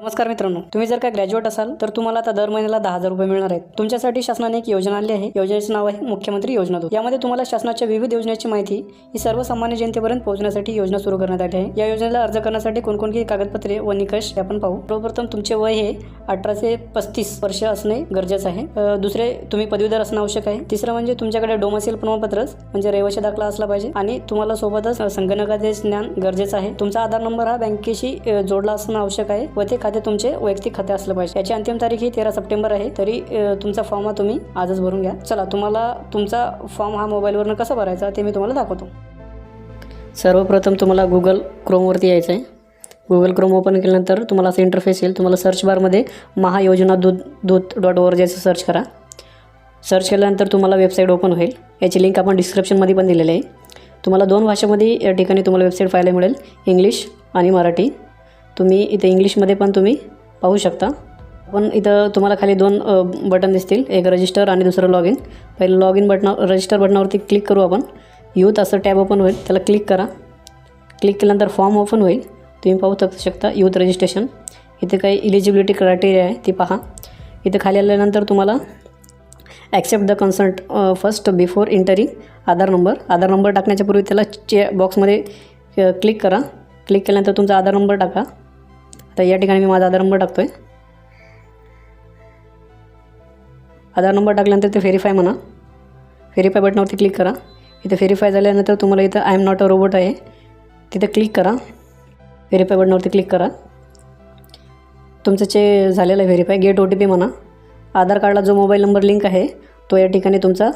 नमस्कार मित्रांनो, तुम्ही जर का ग्रॅज्युएट असाल तर तुम्हाला आता दर महिन्याला 10,000 रुपये मिळणार आहेत. तुमच्यासाठी शासनाने एक योजना आणली आहे. योजनेचे नाव आहे मुख्यमंत्री योजना दूत. यामध्ये तुम्हाला शासनाच्या विविध योजनेची माहिती ही सर्वसामान्य जनतेपर्यंत पोहोचण्यासाठी योजना सुरू करण्यात आली आहे. या योजनेला अर्ज करण्यासाठी कोणकोणती कागदपत्रे व निकष हे आपण पाहू. सर्वप्रथम तुमचे वय हे 18 ते 35 वर्ष असणे गरजेचं आहे. दुसरे, तुम्ही पदवीधर असणं आवश्यक आहे. तिसरं म्हणजे तुमच्याकडे डोमेसाईल प्रमाणपत्र म्हणजे रहिवासी दाखला असला पाहिजे आणि तुम्हाला सोबतच संगणकाचे ज्ञान गरजेचं आहे. तुमचा आधार नंबर हा बँकेशी जोडला असणं आवश्यक आहे व ते खाते तुमचे वैयक्तिक खाते असलं पाहिजे. याची अंतिम तारीख ही 13 सप्टेंबर आहे. तरी तुमचा फॉर्म हा तुम्ही आजच भरून घ्या. चला, तुम्हाला तुमचा फॉर्म हा मोबाईलवरून कसा भरायचा ते मी तुम्हाला दाखवतो. सर्वप्रथम तुम्हाला गुगल क्रोमवरती यायचं आहे. गुगल क्रोम ओपन केल्यानंतर तुम्हाला असं इंटरफेस येईल. तुम्हाला सर्च बारमध्ये महायोजनादूत.org असं सर्च करा. सर्च केल्यानंतर तुम्हाला वेबसाईट ओपन होईल. याची लिंक आपण डिस्क्रिप्शनमध्ये पण दिलेली आहे. तुम्हाला 2 भाषेमध्ये या ठिकाणी तुम्हाला वेबसाईट पाहायला मिळेल, इंग्लिश आणि मराठी. तुम्ही इथे इंग्लिशमध्ये पण तुम्ही पाहू शकता. पण इथं तुम्हाला खाली 2 बटन दिसतील, एक रजिस्टर आणि दुसरं लॉग इन. पहिलं लॉग इन रजिस्टर बटनावरती क्लिक करू आपण. यूथ असं टॅब ओपन होईल, त्याला क्लिक करा. क्लिक केल्यानंतर फॉर्म ओपन होईल. तुम्ही पाहू शकता यूथ रजिस्ट्रेशन. इथे काही इलिजिबिलिटी क्रायटेरिया आहे ती पहा. इथे खाली आल्यानंतर तुम्हाला accept the consent first before entering Aadhaar number टाकण्याच्या पूर्वी त्याला बॉक्समध्ये क्लिक करा. क्लिक केल्यानंतर तुमचा आधार नंबर टाका. तर या ठिकाणी मी माझा आधार नंबर टाकतो आहे. आधार नंबर टाकल्यानंतर ते व्हेरीफाय म्हणा. व्हेरीफाय बटनावरती क्लिक करा. इथे व्हेरीफाय झाल्यानंतर तुम्हाला इथं I am not a robot आहे, तिथे क्लिक करा. व्हेरीफाय बटनावरती क्लिक करा. तुमचं झालेलं आहे व्हेरीफाय. गेट OTP म्हणा. आधार कार्डला जो मोबाईल नंबर लिंक आहे तो या ठिकाणी तुमचा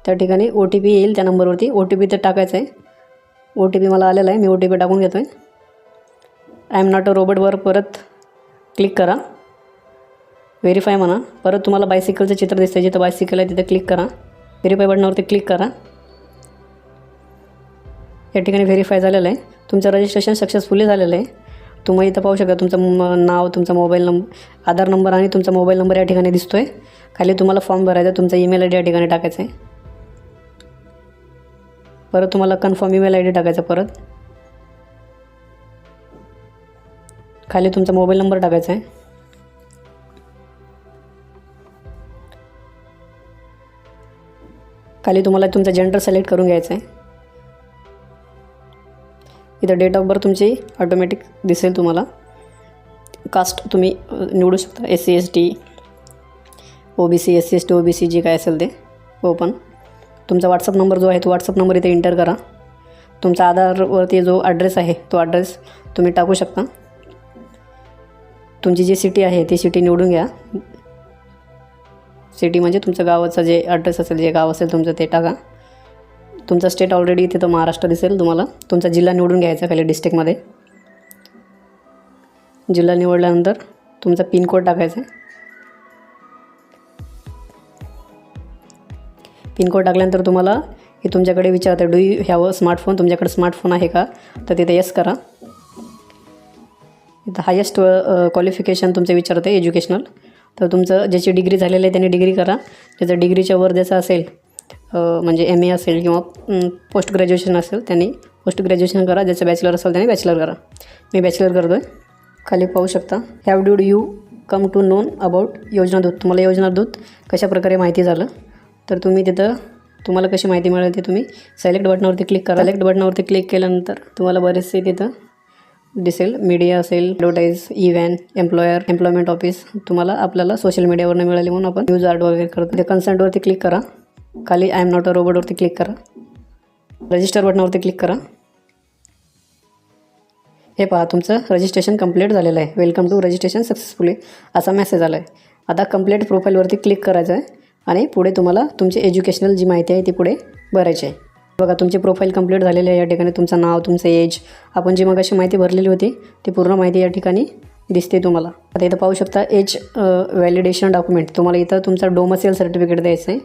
त्या ठिकाणी OTP येईल. त्या नंबरवरती OTP ते टाकायचं आहे. OTP मला आलेला आहे, मी OTP टाकून घेतो आहे. आय एम नॉट अ रोबोटवर परत क्लिक करा. व्हेरीफाय म्हणा. परत तुम्हाला बायसिकलचं चित्र दिसतं, जिथं बायसिकल आहे तिथे क्लिक करा. व्हेरीफाय बटनावरती क्लिक करा. या ठिकाणी व्हेरीफाय झालेलं आहे. तुमचं रजिस्ट्रेशन सक्सेसफुली झालेलं आहे. तुम्ही इथं पाहू शकता तुमचं नाव, तुमचा मोबाईल नंबर, आधार नंबर आणि तुमचा मोबाईल नंबर या ठिकाणी दिसतो आहे. खाली तुम्हाला फॉर्म भरायचा, तुमचा ईमेल ID या ठिकाणी टाकायचा आहे. परत तुम्हाला कन्फर्म ईमेल ID टाकायचा. परत खाली तुमचा मोबाईल नंबर टाकायचा आहे. खाली तुम्हाला तुमचा जेंडर सिलेक्ट करून घ्यायचं आहे. इथं डेट ऑफ बर्थ तुमची ऑटोमॅटिक दिसेल तुम्हाला. कास्ट तुम्ही निवडू शकता, SC ST OBC SC ST OBC जे काय असेल ते ओपन. तुमचा व्हॉट्सअप नंबर जो आहे तो व्हॉट्सअप नंबर इथे एंटर करा. तुमचा आधारवरती जो ॲड्रेस आहे तो ॲड्रेस तुम्ही टाकू शकता. तुमची जी सिटी आहे ती सिटी निवडून घ्या. सिटी म्हणजे तुमचं गावाचं जे ॲड्रेस असेल, जे गाव असेल तुमचं ते टाका. तुमचा स्टेट ऑलरेडी इथे तो महाराष्ट्र दिसेल तुम्हाला. तुमचा जिल्हा निवडून घ्यायचा खाली डिस्ट्रिक्टमध्ये. जिल्हा निवडल्यानंतर तुमचा पिनकोड टाकायचा आहे. पिनकोड टाकल्यानंतर तुम्हाला हे तुमच्याकडे विचारतं, do you have a smartphone, तुमच्याकडे स्मार्टफोन आहे का, तर तिथे येस करा. इथं हायेस्ट क्वालिफिकेशन तुमचं विचारतं आहे एज्युकेशनल. तर तुमचं ज्याची डिग्री झालेली आहे त्यांनी डिग्री करा. ज्याचं डिग्रीच्या वर ज्याचं असेल म्हणजे MA असेल किंवा पोस्ट ग्रॅज्युएशन असेल त्यांनी पोस्ट ग्रॅज्युएशन करा. ज्याचं बॅचलर असेल त्यांनी बॅचलर करा. मी बॅचलर करतो आहे. खाली पाहू शकता have did you come to known about Yojanadoot. तुम्हाला योजनादूत कशाप्रकारे माहिती झालं, तर तुम्ही तिथं तुम्हाला कशी माहिती मिळेल ते तुम्ही सिलेक्ट बटनावरती क्लिक करा. सिलेक्ट बटनावरती क्लिक केल्यानंतर तुम्हाला बरेचसे तिथं दिसेल. मीडिया असेल, ॲडव्हर्टाईज, इव्हॅन, एम्प्लॉयमेंट ऑफिस. तुम्हाला आपल्याला सोशल मीडियावरून मिळाली म्हणून आपण न्यूज आर्ट वगैरे करतो. ते कन्सेंटवरती क्लिक करा. खाली आय एम नॉट अ रोबोटवरती क्लिक करा. रजिस्टर बटनावरती क्लिक करा. हे पहा तुमचं रजिस्ट्रेशन कंप्लीट झालेलं आहे. वेलकम टू रजिस्ट्रेशन सक्सेसफुली असा मेसेज आला आहे. आता कंप्लीट प्रोफाईलवरती क्लिक करायचं आहे आणि पुढे तुम्हाला तुमची एज्युकेशनल जी माहिती आहे ती पुढे भरायची आहे. बघा तुमची प्रोफाईल कंप्लीट झालेली आहे. या ठिकाणी तुमचं नाव, तुमचं एज, आपण जी मग अशी माहिती भरलेली होती ती पूर्ण माहिती या ठिकाणी दिसते तुम्हाला. आता इथं पाहू शकता एज व्हॅलिडेशन डॉक्युमेंट. तुम्हाला इथं तुमचा डोमेसाईल सर्टिफिकेट द्यायचं आहे.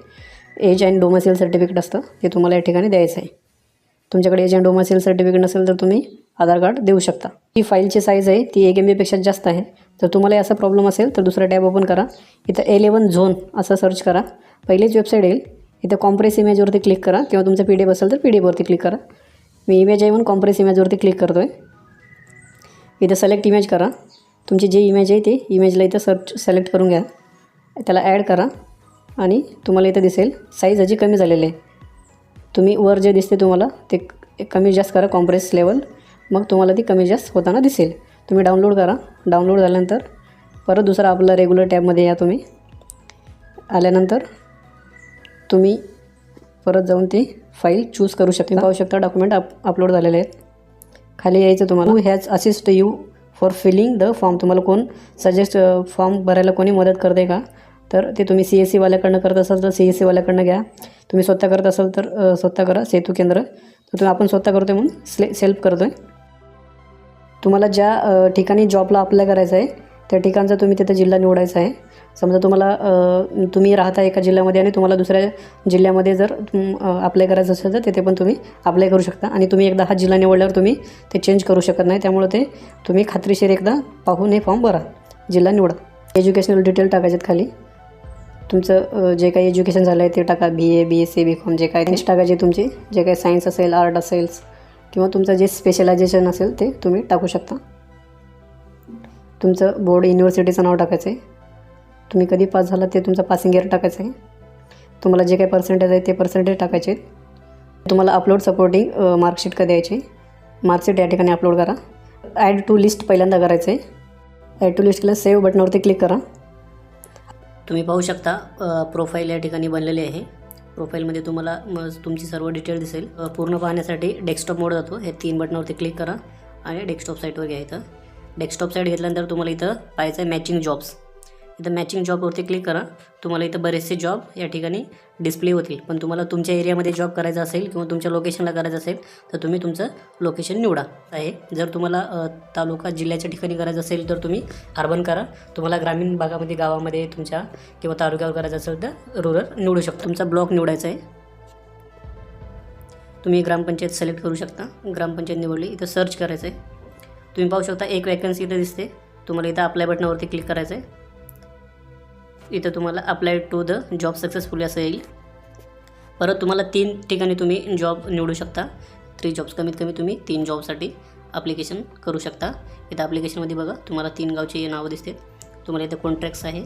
एज अँड डोमेसाईल सर्टिफिकेट असतं ते तुम्हाला या ठिकाणी द्यायचं आहे. तुमच्याकडे एज अँड डोमेसाईल सर्टिफिकेट नसेल तर तुम्ही आधार कार्ड देऊ शकता. ही फाईलची साईज आहे ती 1 MB पेक्षा जास्त आहे. जर तुम्हाला असा प्रॉब्लेम असेल तर दुसरा टॅब ओपन करा. इथं A11 झोन असं सर्च करा. पहिलीच वेबसाईट येईल. इथे कॉम्प्रेस इमेजवरती क्लिक करा किंवा तुमचं PDF असेल तर PDFवरती क्लिक करा. मी इमेज आहे म्हणून कॉम्प्रेस इमेजवरती क्लिक करतो आहे. इथे सिलेक्ट इमेज करा. तुमची जी इमेज आहे ती इमेजला इथं सिलेक्ट करून घ्या, त्याला ॲड करा आणि तुम्हाला इथं दिसेल साईज ह्याची कमी झालेली आहे. तुम्ही वर जे दिसते तुम्हाला ते कमी जास्त करा कॉम्प्रेस लेवल, मग तुम्हाला ती कमी जास्त होताना दिसेल. तुम्ही डाउनलोड करा. डाउनलोड झाल्यानंतर परत दुसरा आपला रेग्युलर टॅबमध्ये या. तुम्ही आल्यानंतर तुम्ही परत जाऊन ती फाईल चूज करू शकता. पाहू शकता डॉक्युमेंट अपलोड झालेले आहेत. खाली यायचं तुम्हाला. Who has assist you for filling the form. तुम्हाला कोण सजेस्ट फॉर्म भरायला कोणी मदत करते का, तर ते तुम्ही CSC वाल्याकडनं करत असाल तर CSC वाल्याकडनं घ्या. तुम्ही स्वतः करत असाल तर स्वतः करा. सेतू केंद्र तर तुम्ही आपण स्वतः करतो आहे म्हणून सेल्फ करतो आहे. तुम्हाला ज्या ठिकाणी जॉबला अप्लाय करायचं आहे त्या ठिकाणचा तुम्ही तिथं जिल्हा निवडायचा आहे. समजा तुम्हाला तुम्ही राहता एका जिल्ह्यामध्ये आणि तुम्हाला दुसऱ्या जिल्ह्यामध्ये जर अप्लाय करायचं असेल तर तिथे पण तुम्ही अप्लाय करू शकता. आणि तुम्ही एकदा हा जिल्हा निवडल्यावर तुम्ही ते चेंज करू शकत नाही. त्यामुळे ते तुम्ही खात्रीशीर एकदा पाहून हे फॉर्म भरा, जिल्हा निवडा. एज्युकेशनल डिटेल टाकायचे खाली. तुमचं जे काही एज्युकेशन झालं आहे ते टाका. BA BSc BCom जे काय नेक्स्ट टाकायचे तुमची जे काही सायन्स असेल, आर्ट असेल किंवा तुमचं जे स्पेशलायझेशन असेल ते तुम्ही टाकू शकता. तुमचं बोर्ड युनिव्हर्सिटीचं नाव टाकायचं आहे. तुम्ही कधी पास झाला ते तुमचं पासिंग इयर टाकायचं आहे. तुम्हाला जे काही पर्सेंटेज आहे ते पर्सेंटेज टाकायचे. तुम्हाला अपलोड सपोर्टिंग मार्कशीट कधी द्यायची. मार्कशीट या ठिकाणी अपलोड करा. ॲड टू लिस्ट पहिल्यांदा करायचं आहे. ॲड टू लिस्ट केलं सेव्ह बटनावरती क्लिक करा. तुम्ही पाहू शकता प्रोफाईल या ठिकाणी बनलेली आहे. प्रोफाईलमध्ये तुम्हाला तुमची सर्व डिटेल दिसेल. पूर्ण पाहण्यासाठी डेस्कटॉप मोड जातो. हे 3 बटनावरती क्लिक करा आणि डेस्कटॉप साईटवर घ्या. इथं डेस्कटॉप साईट घेतल्यानंतर तुम्हाला इथं पाहायचं आहे मॅचिंग जॉब्स. इथं मॅचिंग जॉबवरती क्लिक करा. तुम्हाला इथं बरेचसे जॉब या ठिकाणी डिस्प्ले होतील. पण तुम्हाला तुमच्या एरियामध्ये जॉब करायचा असेल किंवा तुमच्या लोकेशनला करायचं असेल तर तुम्ही तुमचं लोकेशन निवडा आहे. जर तुम्हाला तालुका जिल्ह्याच्या ठिकाणी करायचं असेल तर तुम्ही अर्बन करा. तुम्हाला ग्रामीण भागामध्ये गावामध्ये तुमच्या किंवा तालुक्यावर करायचं असेल तर रुरल निवडू शकता. तुमचा ब्लॉक निवडायचा आहे. तुम्ही ग्रामपंचायत सिलेक्ट करू शकता. ग्रामपंचायत निवडली. इथं सर्च करायचं आहे. तुम्ही पाहू शकता एक वॅकन्सी इथं दिसते. तुम्हाला इथं अप्लाय बटनावरती क्लिक करायचं आहे. इथं तुम्हाला apply to the job successfully असं येईल. परत तुम्हाला 3 ठिकाणी तुम्ही जॉब निवडू शकता. 3 जॉब्स कमीत कमी तुम्ही 3 जॉबसाठी ॲप्लिकेशन करू शकता. इथं ॲप्लिकेशनमध्ये बघा तुम्हाला 3 गावची नावं दिसते. तुम्हाला इथं कॉन्ट्रॅक्ट्स आहे.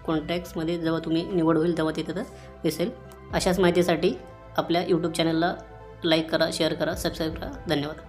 कॉन्ट्रॅक्ट्समध्ये जेव्हा तुम्ही निवड होईल तेव्हा तिथं दिसेल. अशाच माहितीसाठी आपल्या यूट्यूब चॅनलला लाईक करा, शेअर करा, सबस्क्राईब करा. धन्यवाद.